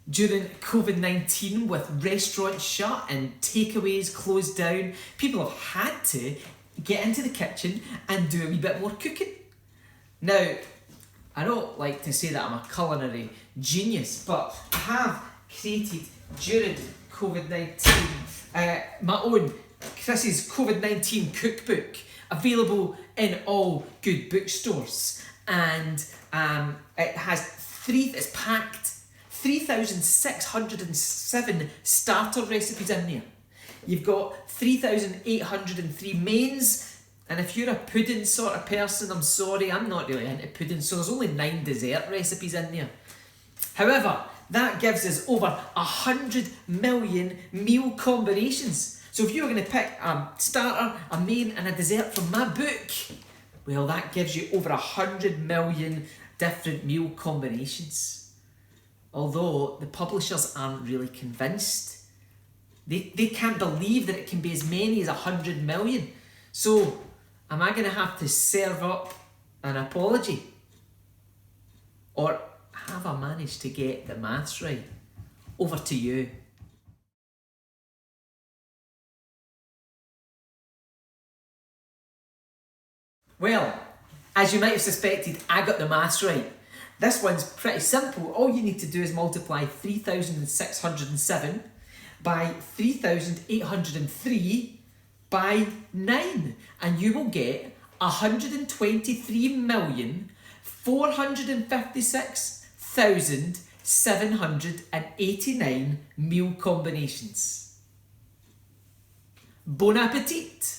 During COVID-19, with restaurants shut and takeaways closed down, people have had to get into the kitchen and do a wee bit more cooking. Now, I don't like to say that I'm a culinary genius, but I have created during COVID-19 my own Chris's COVID-19 cookbook, available in all good bookstores, and it's packed 3,607 starter recipes in there. You've got 3,803 mains, and if you're a pudding sort of person, I'm sorry, I'm not really into pudding, so there's only 9 dessert recipes in there. However, that gives us over 100 million meal combinations. So if you were going to pick a starter, a main and a dessert from my book, well, that gives you over 100 million different meal combinations. Although the publishers aren't really convinced. They can't believe that it can be as many as 100 million. So, am I going to have to serve up an apology? Or have I managed to get the maths right? Over to you. Well, as you might have suspected, I got the maths right. This one's pretty simple. All you need to do is multiply 3,607 by 3,803 by 9, and you will get 123,456,789 meal combinations. Bon appetit!